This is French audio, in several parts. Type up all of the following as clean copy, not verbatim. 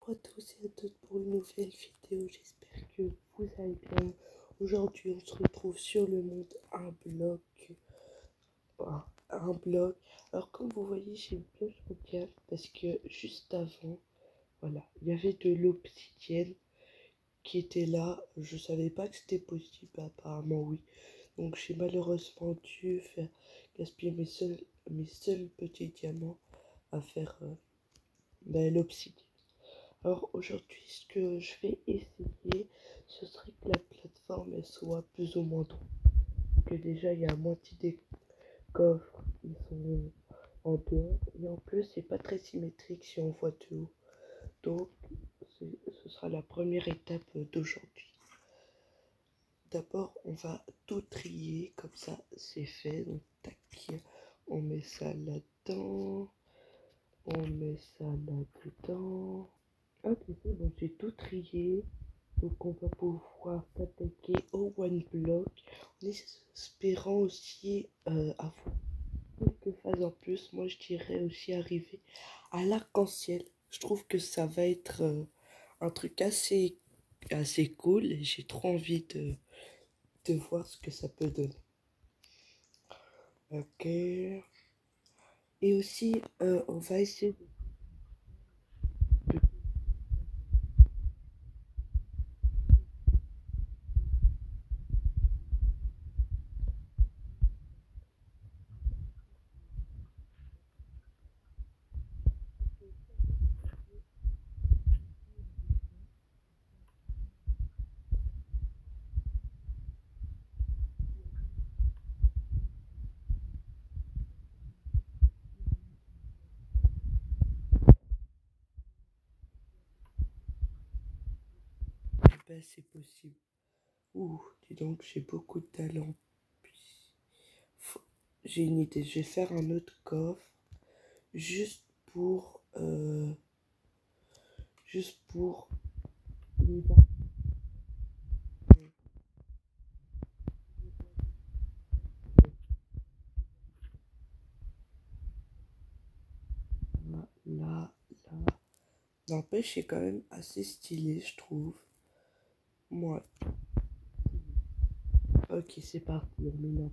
Bonjour à tous et à toutes pour une nouvelle vidéo, j'espère que vous allez bien. Aujourd'hui on se retrouve sur le monde un blog. Alors comme vous voyez j'ai une pioche en pierre parce que juste avant, voilà, il y avait de l'obsidienne qui était là. Je savais pas que c'était possible, apparemment oui. Donc j'ai malheureusement dû faire gaspiller mes seuls petits diamants à faire l'obsidienne. Alors aujourd'hui, ce que je vais essayer, ce serait que la plateforme elle soit plus ou moins droite. Que déjà, il y a moitié des coffres, ils sont en dehors. Et en plus, c'est pas très symétrique si on voit de haut. Donc, ce sera la première étape d'aujourd'hui. D'abord, on va tout trier, comme ça, c'est fait. Donc, tac, on met ça là-dedans. On met ça là-dedans. Ok, c'est bon, j'ai tout trié. Donc on va pouvoir s'attaquer au one block en espérant aussi avoir quelques phases en plus. Moi je dirais aussi arriver à l'arc-en-ciel. Je trouve que ça va être un truc assez cool et j'ai trop envie de voir ce que ça peut donner. Ok. Et aussi on va essayer ben, c'est possible. Ouh, dis donc, j'ai beaucoup de talent. J'ai une idée, je vais faire un autre coffre juste pour là, là. N'empêche, c'est quand même assez stylé, je trouve. Moi, ok, c'est parti. On met un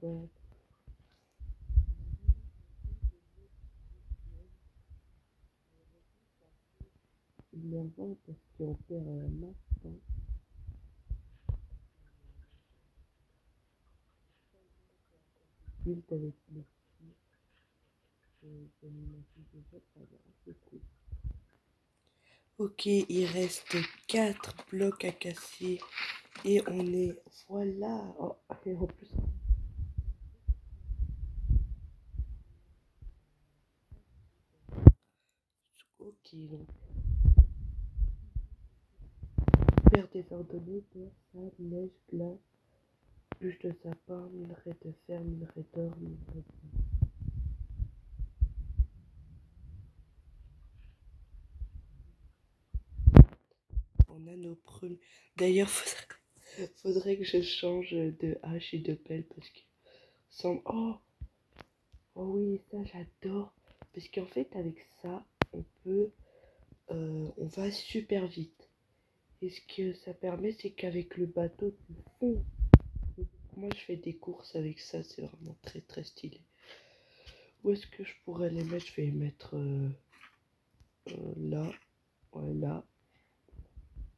peu. Énervant parce qu'on perd un max. Build avec le c'est cool. Ok, il reste 4 blocs à casser et on est, voilà. Oh, et en plus, ok, donc faire des ordonnées, terre, sable, neige, glace, bûche de sapin, minerai de fer, minerai d'or, minerai de... On a nos premiers. D'ailleurs, faudrait que je change de hache et de pelle parce que oh, oh oui, ça j'adore. Parce qu'en fait, avec ça, on va super vite. Et ce que ça permet, c'est qu'avec le bateau, tu fonds. Moi, je fais des courses avec ça, c'est vraiment très très stylé. Où est-ce que je pourrais les mettre? Je vais les mettre là, ouais, là.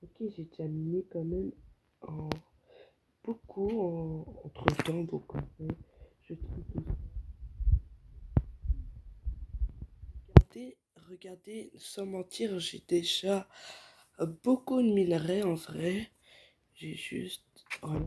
Ok, j'ai déjà mis quand même en entre temps, donc en fait, je trouve que regardez, sans mentir, j'ai déjà beaucoup de minerais en vrai. J'ai juste, voilà.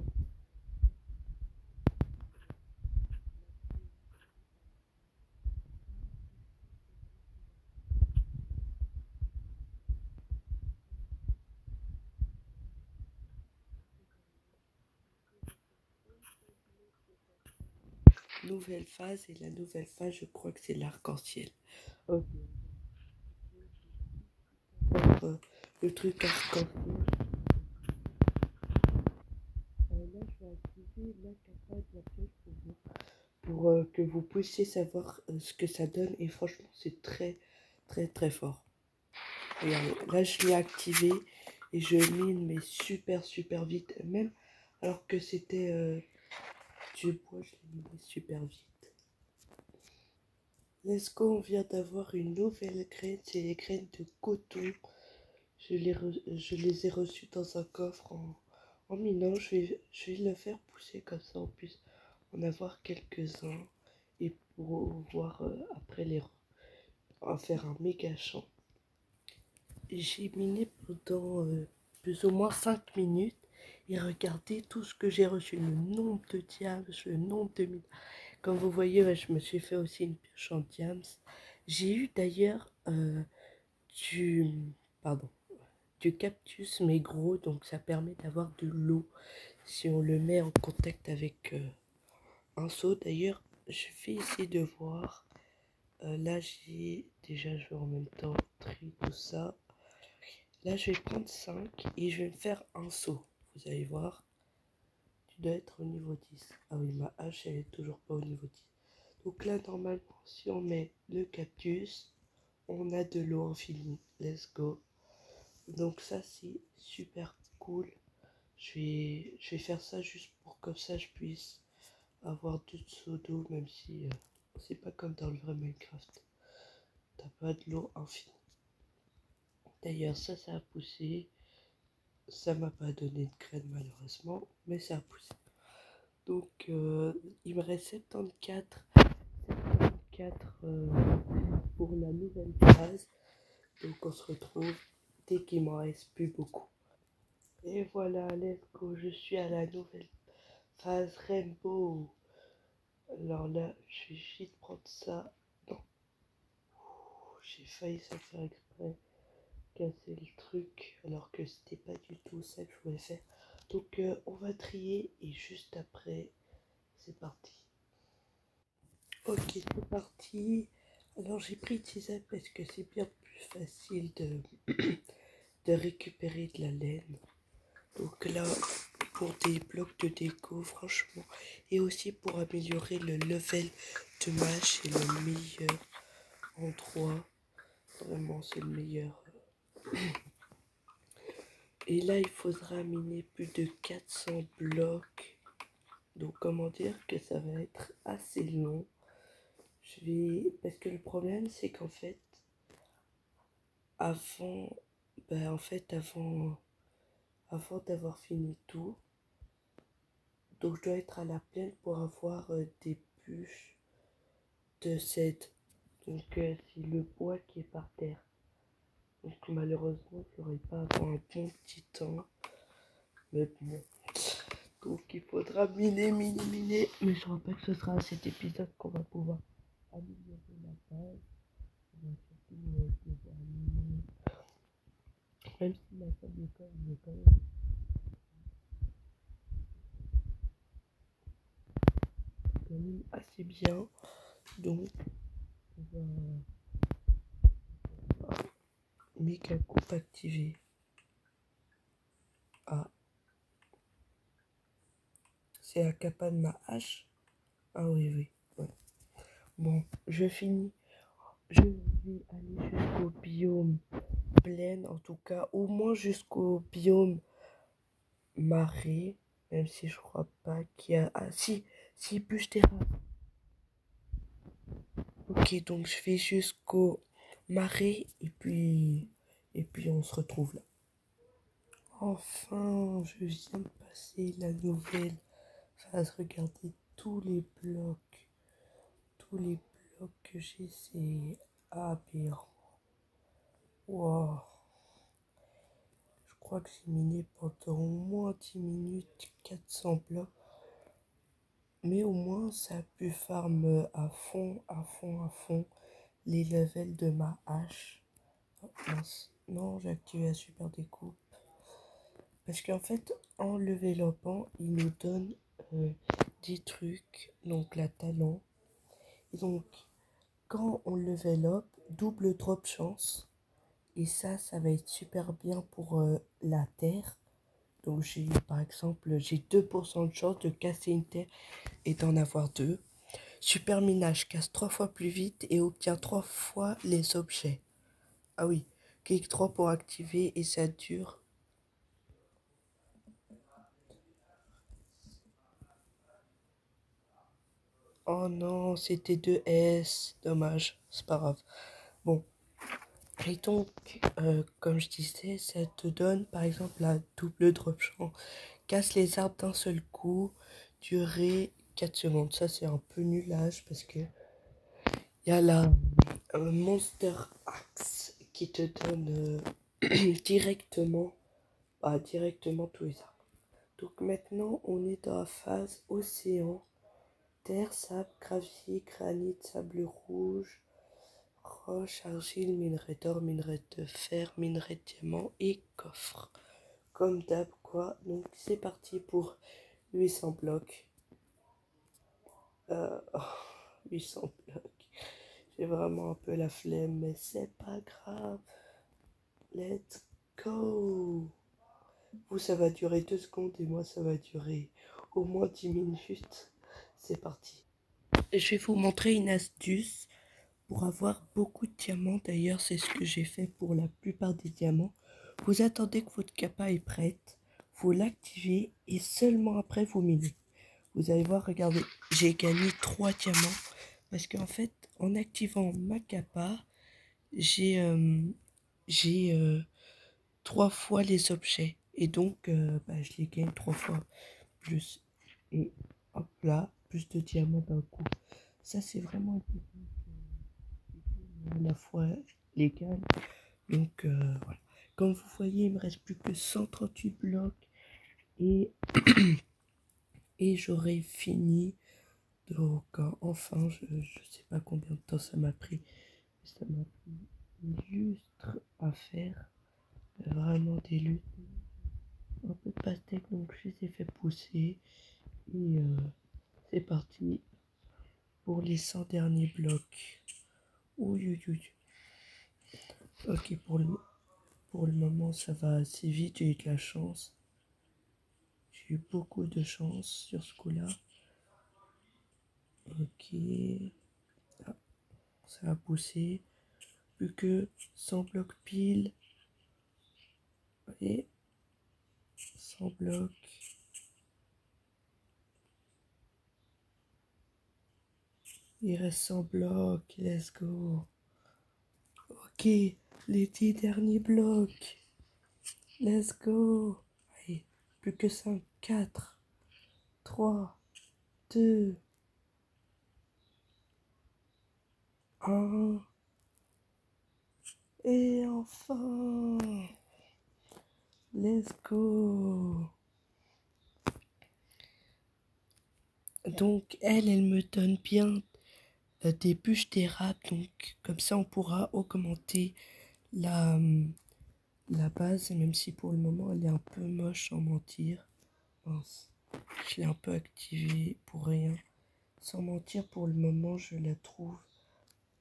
Nouvelle phase et la nouvelle phase, je crois que c'est l'arc-en-ciel. Ok. Le truc arc-en-ciel. Là, je vais activer la capa de la pioche pour que vous puissiez savoir ce que ça donne. Et franchement, c'est très, très, très fort. Regardez, là je l'ai activé et je mine mais super vite. Même alors que c'était du bois, je l'ai miné super vite. Let's go, on vient d'avoir une nouvelle graine, c'est les graines de coton. Je les ai reçues dans un coffre en minant. Je vais le faire pousser comme ça, en plus en avoir quelques-uns et pour voir après en faire un méga champ. J'ai miné pendant plus ou moins 5 minutes et regardez tout ce que j'ai reçu, le nombre de diams, le nombre de mines. Comme vous voyez, ouais, je me suis fait aussi une pioche en diams. J'ai eu d'ailleurs du, pardon, du cactus mais gros, donc ça permet d'avoir de l'eau si on le met en contact avec un seau. D'ailleurs, je vais essayer de voir. Là, déjà, je vais en même temps trier tout ça. Là, je vais prendre 5 et je vais me faire un seau. Vous allez voir, tu dois être au niveau 10. Ah oui, ma hache, elle est toujours pas au niveau 10. Donc là, normalement, si on met le cactus, on a de l'eau infinie. Let's go. Donc ça, c'est super cool. Je vais faire ça juste pour comme ça, je puisse avoir deux seaux d'eau, même si c'est pas comme dans le vrai Minecraft. T'as pas de l'eau infinie. D'ailleurs, ça a poussé. Ça m'a pas donné de graines malheureusement, mais ça a poussé. Donc il me reste 74 pour la nouvelle phase. Donc on se retrouve dès qu'il m'en reste plus beaucoup. Et voilà, let's go, je suis à la nouvelle phase Rainbow. Alors là, je vais juste prendre ça. Non, j'ai failli ça faire exprès. Casser le truc alors que c'était pas du tout ça que je voulais faire. Donc on va trier et juste après c'est parti. Ok, c'est parti. Alors j'ai pris Tisa parce que c'est bien plus facile de récupérer de la laine. Donc là, pour des blocs de déco, franchement, et aussi pour améliorer le level de match, c'est le meilleur endroit. Vraiment, c'est le meilleur. Et là, il faudra miner plus de 400 blocs. Donc, comment dire que ça va être assez long. Parce que le problème, c'est qu'en fait, avant, avant d'avoir fini tout, donc je dois être à la plaine pour avoir des bûches de cèdre. Donc, c'est le bois qui est par terre. Donc, malheureusement, je n'aurai pas avant un bon petit temps. Mais bon. Donc, il faudra miner. Mais je crois pas que ce sera à cet épisode qu'on va pouvoir améliorer la base. On va surtout pouvoir miner. Même si la salle d'école est quand même assez bien. Donc, on va méga coupe activé. Ah, c'est la capa de ma hache. Ah oui. Ouais. Bon, je finis. Je vais aller jusqu'au biome plaine, en tout cas, au moins jusqu'au biome marais, même si je crois pas qu'il y a... Ah si, bûche d'érable. Ok, donc je vais jusqu'au marais et puis on se retrouve là. Enfin, je viens de passer la nouvelle phase. Regardez tous les blocs que j'ai, c'est aberrant. Wow. Je crois que j'ai miné pendant au moins 10 minutes 400 blocs. Mais au moins, ça a pu farm à fond les levels de ma hache. Oh, mince. Non, j'ai activé la super découpe. Parce qu'en fait, en levelopant, il nous donne des trucs, donc la talent. Et donc, quand on level up, double drop chance. Et ça va être super bien pour la terre. Donc par exemple, j'ai 2% de chance de casser une terre et d'en avoir deux. Super minage casse 3 fois plus vite et obtient 3 fois les objets. Ah oui, Clique 3 pour activer et ça dure. Oh non, c'était 2S. Dommage, c'est pas grave. Bon. Et donc, comme je disais, ça te donne par exemple la double drop chance. Casse les arbres d'un seul coup, durée 4 secondes. Ça, c'est un peu nulage parce que il y a la Monster Axe qui te donne directement, directement tous les arbres. Donc maintenant, on est dans la phase océan. Terre, sable, gravier, granit, sable rouge, roche, argile, minerai d'or, minerai de fer, minerai de diamant et coffre. Comme d'hab quoi. Donc c'est parti pour 800 blocs. 800 blocs. J'ai vraiment un peu la flemme, mais c'est pas grave. Let's go. Vous, ça va durer 2 secondes et moi, ça va durer au moins 10 minutes. C'est parti. Je vais vous montrer une astuce pour avoir beaucoup de diamants. D'ailleurs, c'est ce que j'ai fait pour la plupart des diamants. Vous attendez que votre capa est prête, vous l'activez et seulement après vous minez. Vous allez voir, regardez, j'ai gagné 3 diamants parce qu'en fait, en activant ma capa, j'ai 3 fois les objets et donc je les gagne 3 fois plus. Et hop là, plus de diamants d'un coup. Ça, c'est vraiment à la fois légal. Donc voilà. Comme vous voyez, il me reste plus que 138 blocs et, et j'aurai fini. Donc enfin, je sais pas combien de temps ça m'a pris. Ça m'a pris des lustres à faire. Vraiment des lustres. Un peu de pastèque, donc je les ai fait pousser. Et c'est parti pour les 100 derniers blocs. Ouh. Ok, pour le moment, ça va assez vite. J'ai eu de la chance. J'ai eu beaucoup de chance sur ce coup-là. Ok. Ah, ça a poussé. Plus que 100 blocs pile. Et 100 blocs. Il reste 100 blocs. Let's go. Ok. Les 10 derniers blocs. Let's go. Allez, plus que 5. 4, 3, 2, 1. Et enfin. Let's go. Donc elle me donne bien des bûches d'érable. Donc comme ça on pourra augmenter la, la base. Même si pour le moment elle est un peu moche sans mentir. Mince. Je l'ai un peu activée pour rien. Sans mentir, pour le moment je la trouve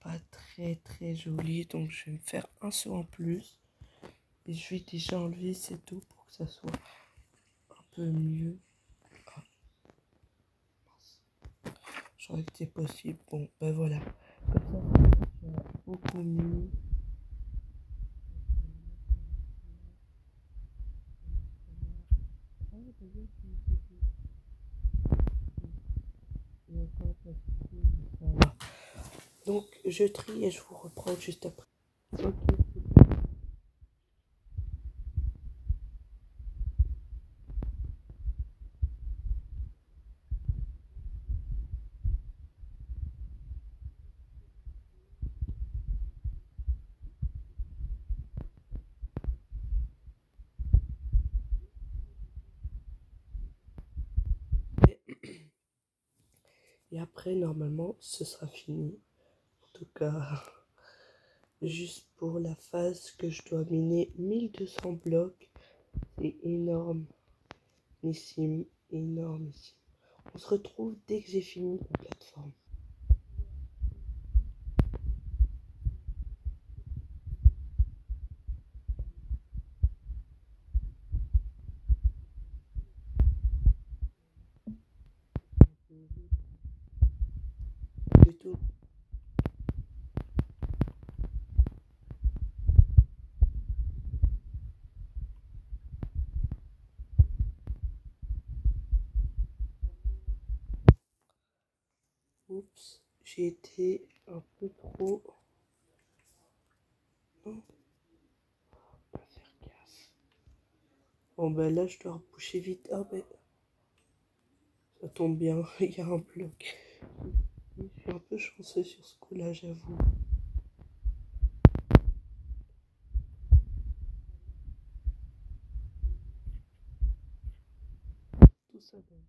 pas très jolie. Donc je vais me faire un saut en plus. Et je vais déjà enlever cette eau pour que ça soit un peu mieux. Je crois que c'est possible. Bon, ben voilà. Comme ça va beaucoup mieux. Donc, je trie et je vous reprends juste après. Ok. Et après, normalement, ce sera fini. En tout cas, juste pour la phase que je dois miner 1200 blocs. C'est énorme. Énormissime. On se retrouve dès que j'ai fini la plateforme. Du tout. Oups, j'ai été un peu trop... Non, pas faire gaffe. Bon ben là je dois reboucher vite. Ah ben ça tombe bien, il y a un bloc. Je suis un peu chanceux sur ce coup-là, j'avoue. Tout ça va bien.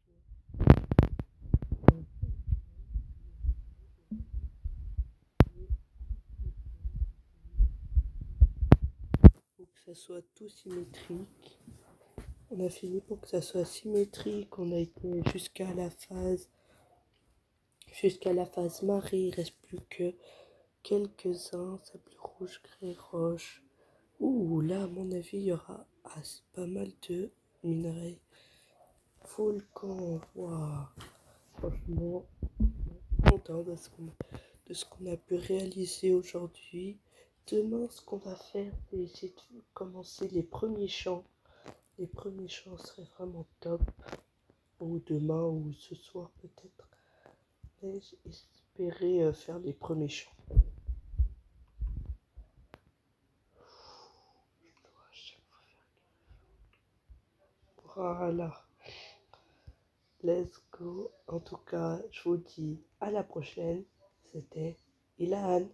Pour que ça soit tout symétrique. On a fini pour que ça soit symétrique. On a été jusqu'à la phase marée. Il reste plus que quelques-uns. Sable rouge, grès, roche. Ouh, là, à mon avis, il y aura pas mal de minerais. Volcan, waouh. Franchement, content de ce qu'on a pu réaliser aujourd'hui. Demain, ce qu'on va faire, c'est essayer de commencer les premiers champs. Les premiers champs seraient vraiment top. Ou demain, ou ce soir peut-être. Mais j'espérais faire les premiers champs. Voilà. Let's go. En tout cas, je vous dis à la prochaine. C'était Ilan.